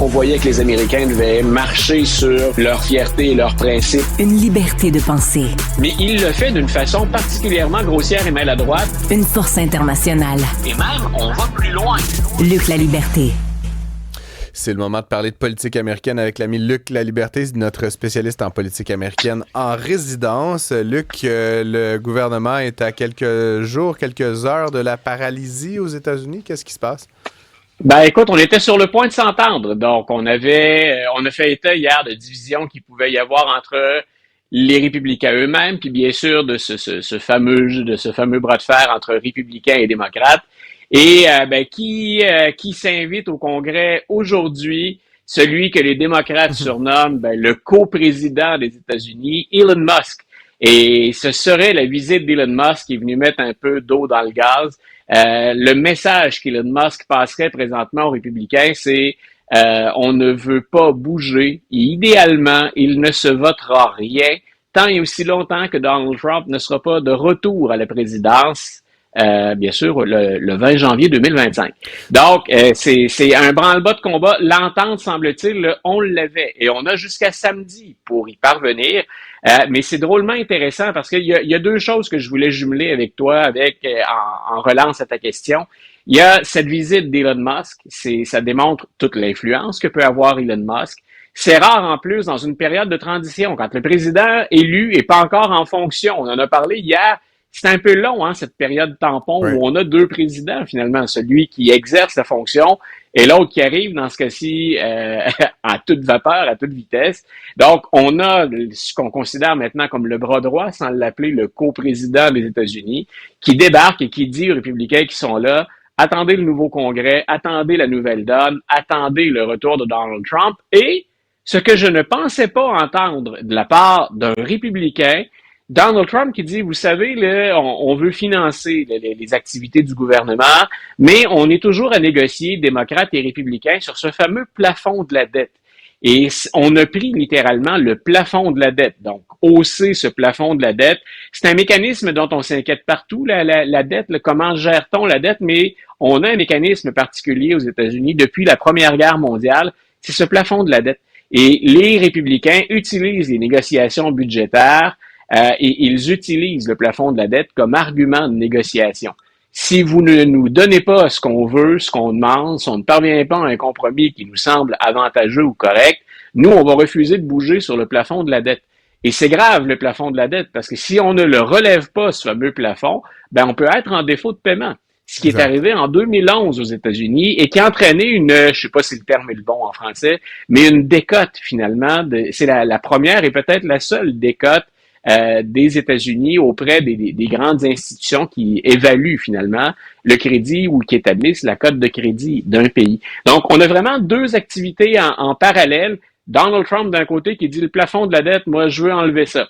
On voyait que les Américains devaient marcher sur leur fierté et leurs principes. Une liberté de penser. Mais il le fait d'une façon particulièrement grossière et maladroite. Une force internationale. Et même, on va plus loin. Luc Laliberté. C'est le moment de parler de politique américaine avec l'ami Luc Laliberté, notre spécialiste en politique américaine en résidence. Luc, le gouvernement est à quelques jours, quelques heures de la paralysie aux États-Unis. Qu'est-ce qui se passe? Ben écoute, on était sur le point de s'entendre. Donc, on a fait état hier de divisions qu'il pouvait y avoir entre les républicains eux-mêmes, puis bien sûr de ce fameux bras de fer entre républicains et démocrates. Et qui s'invite au Congrès aujourd'hui, celui que les démocrates surnomment le coprésident des États-Unis, Elon Musk. Et ce serait la visite d'Elon Musk qui est venu mettre un peu d'eau dans le gaz. Le message qu'Elon Musk passerait présentement aux républicains, c'est on ne veut pas bouger. Et idéalement, il ne se votera rien tant et aussi longtemps que Donald Trump ne sera pas de retour à la présidence. Bien sûr, le 20 janvier 2025. Donc, c'est un branle-bas de combat. L'entente, semble-t-il, on l'avait. Et on a jusqu'à samedi pour y parvenir. Mais c'est drôlement intéressant parce qu'il y a deux choses que je voulais jumeler avec toi en relance à ta question. Il y a cette visite d'Elon Musk. Ça démontre toute l'influence que peut avoir Elon Musk. C'est rare en plus dans une période de transition, quand le président élu est pas encore en fonction. On en a parlé hier. C'est un peu long, cette période tampon où on a deux présidents, finalement. Celui qui exerce la fonction et l'autre qui arrive, dans ce cas-ci, à toute vapeur, à toute vitesse. Donc, on a ce qu'on considère maintenant comme le bras droit, sans l'appeler le coprésident des États-Unis, qui débarque et qui dit aux républicains qui sont là, attendez le nouveau Congrès, attendez la nouvelle donne, attendez le retour de Donald Trump. Et ce que je ne pensais pas entendre de la part d'un républicain, Donald Trump qui dit, vous savez, là, on veut financer les activités du gouvernement, mais on est toujours à négocier, démocrates et républicains, sur ce fameux plafond de la dette. Et on a pris littéralement le plafond de la dette. Donc, hausser ce plafond de la dette, c'est un mécanisme dont on s'inquiète partout, la dette, comment gère-t-on la dette, mais on a un mécanisme particulier aux États-Unis depuis la Première Guerre mondiale, c'est ce plafond de la dette. Et les républicains utilisent les négociations budgétaires et ils utilisent le plafond de la dette comme argument de négociation. Si vous ne nous donnez pas ce qu'on veut, ce qu'on demande, si on ne parvient pas à un compromis qui nous semble avantageux ou correct, nous, on va refuser de bouger sur le plafond de la dette. Et c'est grave, le plafond de la dette, parce que si on ne le relève pas, ce fameux plafond, on peut être en défaut de paiement. Ce qui est arrivé en 2011 aux États-Unis et qui a entraîné je sais pas si le terme est le bon en français, mais une décote finalement. C'est la première et peut-être la seule décote des États-Unis auprès des grandes institutions qui évaluent finalement le crédit ou qui établissent la cote de crédit d'un pays. Donc, on a vraiment deux activités en parallèle. Donald Trump d'un côté qui dit le plafond de la dette, moi je veux enlever ça.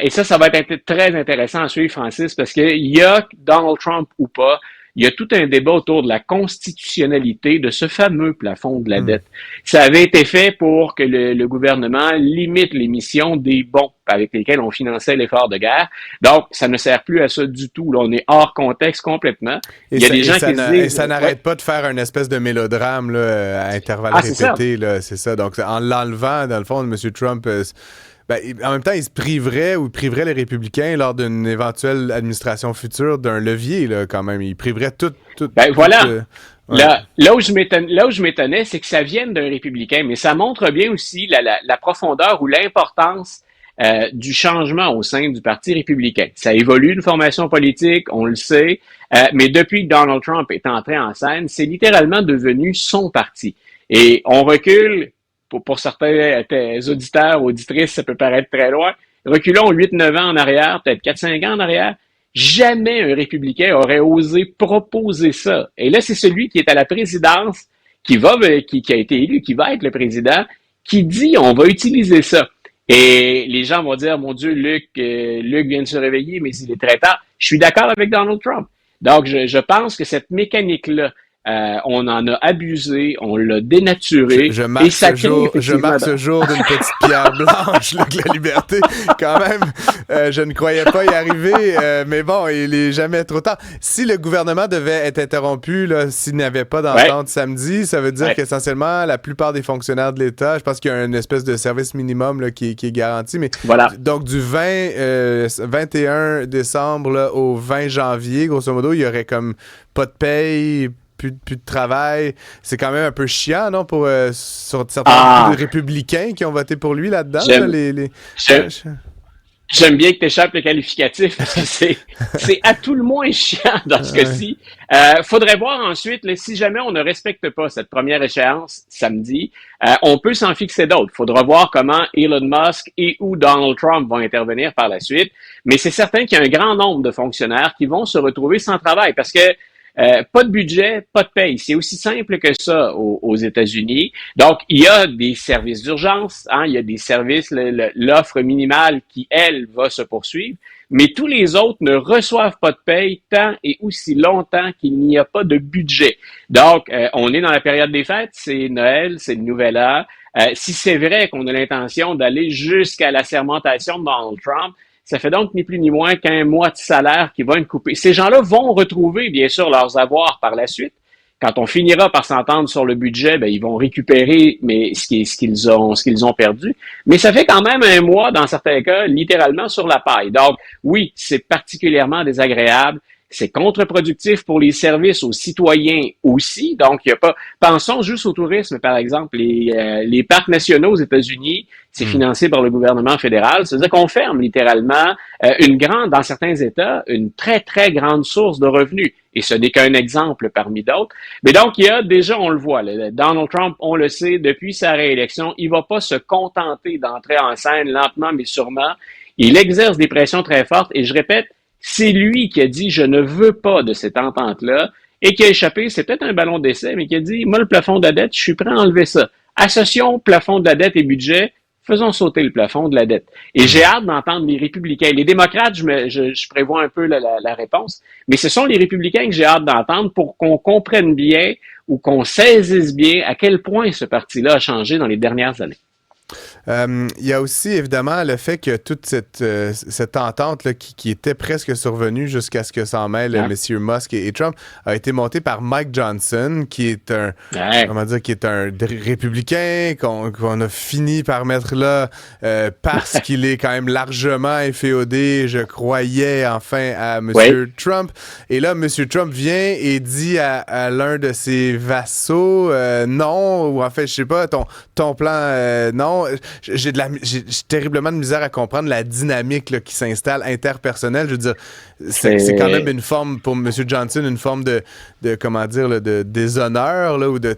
Et ça va être très intéressant à suivre, Francis, parce qu'il y a Donald Trump ou pas, il y a tout un débat autour de la constitutionnalité de ce fameux plafond de la dette. Ça avait été fait pour que le gouvernement limite l'émission des bons avec lesquels on finançait l'effort de guerre. Donc, ça ne sert plus à ça du tout. Là, on est hors contexte complètement. Il y a des gens qui disent... Et ça n'arrête pas de faire une espèce de mélodrame là, à intervalles répétés. C'est ça. Donc, en l'enlevant, dans le fond, M. Trump... en même temps, il se priverait les républicains lors d'une éventuelle administration future d'un levier, là, quand même. Il priverait tout. Voilà. Là où je m'étonnais, c'est que ça vienne d'un républicain, mais ça montre bien aussi la profondeur ou l'importance du changement au sein du Parti républicain. Ça évolue une formation politique, on le sait, mais depuis que Donald Trump est entré en scène, c'est littéralement devenu son parti. Et on recule... Pour certains auditeurs, auditrices, ça peut paraître très loin. Reculons 8-9 ans en arrière, peut-être 4-5 ans en arrière. Jamais un républicain aurait osé proposer ça. Et là, c'est celui qui est à la présidence, qui a été élu, qui va être le président, qui dit on va utiliser ça. Et les gens vont dire, mon Dieu, Luc vient de se réveiller, mais il est très tard. Je suis d'accord avec Donald Trump. Donc, je pense que cette mécanique-là, On en a abusé, on l'a dénaturé. Je marque ce jour d'une petite pierre blanche, Luc La Liberté. Quand même, je ne croyais pas y arriver, mais bon, il est jamais trop tard. Si le gouvernement devait être interrompu, là, s'il n'y avait pas d'entente samedi, ça veut dire qu'essentiellement, la plupart des fonctionnaires de l'État, je pense qu'il y a une espèce de service minimum là, qui est garanti, mais donc du 21 décembre là, au 20 janvier, grosso modo, il y aurait comme pas de paye, plus de travail. C'est quand même un peu chiant, non, pour sur certains républicains qui ont voté pour lui là-dedans. J'aime bien que tu échappes le qualificatif parce que c'est à tout le moins chiant dans ce cas-ci. Faudrait voir ensuite, là, si jamais on ne respecte pas cette première échéance samedi, on peut s'en fixer d'autres. Faudra voir comment Elon Musk et ou Donald Trump vont intervenir par la suite. Mais c'est certain qu'il y a un grand nombre de fonctionnaires qui vont se retrouver sans travail parce que pas de budget, pas de paye. C'est aussi simple que ça aux États-Unis. Donc, il y a des services d'urgence, il y a des services, l'offre minimale qui, elle, va se poursuivre, mais tous les autres ne reçoivent pas de paye tant et aussi longtemps qu'il n'y a pas de budget. Donc, on est dans la période des fêtes, c'est Noël, c'est le Nouvel An. Si c'est vrai qu'on a l'intention d'aller jusqu'à la sermentation de Donald Trump, ça fait donc ni plus ni moins qu'un mois de salaire qui va être coupé. Ces gens-là vont retrouver, bien sûr, leurs avoirs par la suite. Quand on finira par s'entendre sur le budget, ils vont récupérer ce qu'ils ont perdu. Mais ça fait quand même un mois, dans certains cas, littéralement sur la paille. Donc, oui, c'est particulièrement désagréable. C'est contre-productif pour les services aux citoyens aussi. Donc, il y a pas. Pensons juste au tourisme, par exemple. Les parcs nationaux aux États-Unis, c'est financé par le gouvernement fédéral. C'est-à-dire qu'on ferme littéralement dans certains États, une très, très grande source de revenus. Et ce n'est qu'un exemple parmi d'autres. Mais donc, il y a déjà, on le voit, Donald Trump, on le sait, depuis sa réélection, il va pas se contenter d'entrer en scène lentement mais sûrement. Il exerce des pressions très fortes et je répète, c'est lui qui a dit « je ne veux pas de cette entente-là » et qui a échappé, c'est peut-être un ballon d'essai, mais qui a dit « moi, le plafond de la dette, je suis prêt à enlever ça. Associons plafond de la dette et budget, faisons sauter le plafond de la dette. » Et j'ai hâte d'entendre les républicains. Les démocrates, je prévois un peu la réponse, mais ce sont les républicains que j'ai hâte d'entendre pour qu'on comprenne bien ou qu'on saisisse bien à quel point ce parti-là a changé dans les dernières années. Il y a aussi évidemment le fait que toute cette entente là, qui était presque survenue jusqu'à ce que s'en mêlent messieurs Musk et Trump a été montée par Mike Johnson qui est un républicain qu'on a fini par mettre là parce qu'il est quand même largement inféodé, je croyais enfin à monsieur Trump. Et là monsieur Trump vient et dit à l'un de ses vassaux non, ou en fait je sais pas, ton plan non. J'ai terriblement de misère à comprendre la dynamique là, qui s'installe interpersonnelle. Je veux dire, c'est quand même une forme, pour M. Johnson, une forme de comment dire, là, de déshonneur, là, ou de...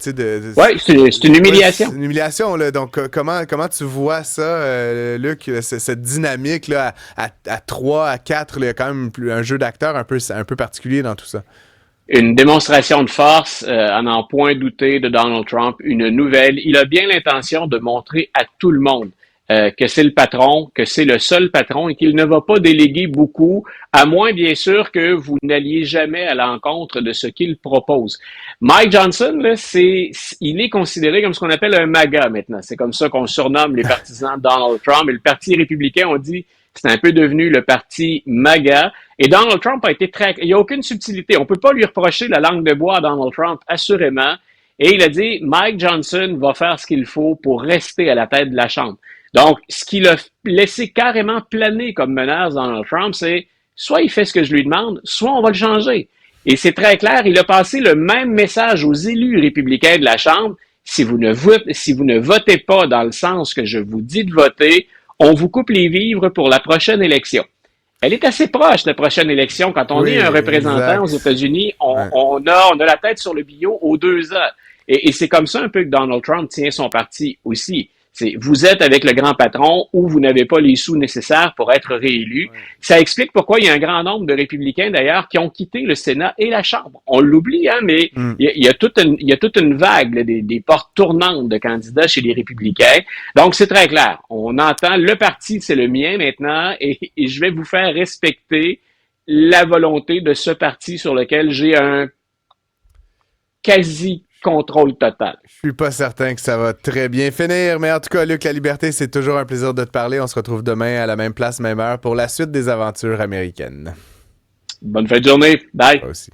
Oui, c'est une humiliation. C'est une humiliation, là. Donc, comment tu vois ça, Luc, cette dynamique, là, à 3, à 4, il y a quand même un jeu d'acteurs un peu particulier dans tout ça. Une démonstration de force, à n'en point douter, de Donald Trump, une nouvelle. Il a bien l'intention de montrer à tout le monde que c'est le patron, que c'est le seul patron et qu'il ne va pas déléguer beaucoup, à moins bien sûr que vous n'alliez jamais à l'encontre de ce qu'il propose. Mike Johnson, là, il est considéré comme ce qu'on appelle un MAGA maintenant. C'est comme ça qu'on surnomme les partisans de Donald Trump. Et le Parti républicain, on dit, c'est un peu devenu le parti MAGA. Et Donald Trump a été il n'y a aucune subtilité. On peut pas lui reprocher la langue de bois à Donald Trump, assurément. Et il a dit, Mike Johnson va faire ce qu'il faut pour rester à la tête de la Chambre. Donc, ce qu'il a laissé carrément planer comme menace Donald Trump, c'est soit il fait ce que je lui demande, soit on va le changer. Et c'est très clair, il a passé le même message aux élus républicains de la Chambre. Si vous ne votez pas dans le sens que je vous dis de voter, on vous coupe les vivres pour la prochaine élection. Elle est assez proche, la prochaine élection. Quand on est un représentant aux États-Unis, on a la tête sur le billot aux 2 ans. Et c'est comme ça un peu que Donald Trump tient son parti aussi. Vous êtes avec le grand patron ou vous n'avez pas les sous nécessaires pour être réélu. Ouais. Ça explique pourquoi il y a un grand nombre de républicains, d'ailleurs, qui ont quitté le Sénat et la Chambre. On l'oublie, mais il y a toute une vague, là, des portes tournantes de candidats chez les républicains. Donc, c'est très clair. On entend, le parti, c'est le mien maintenant, et je vais vous faire respecter la volonté de ce parti sur lequel j'ai un quasi-contrôle total. Je suis pas certain que ça va très bien finir, mais en tout cas, Luc, La Liberté, c'est toujours un plaisir de te parler. On se retrouve demain à la même place, même heure pour la suite des aventures américaines. Bonne fin de journée. Bye. Toi aussi.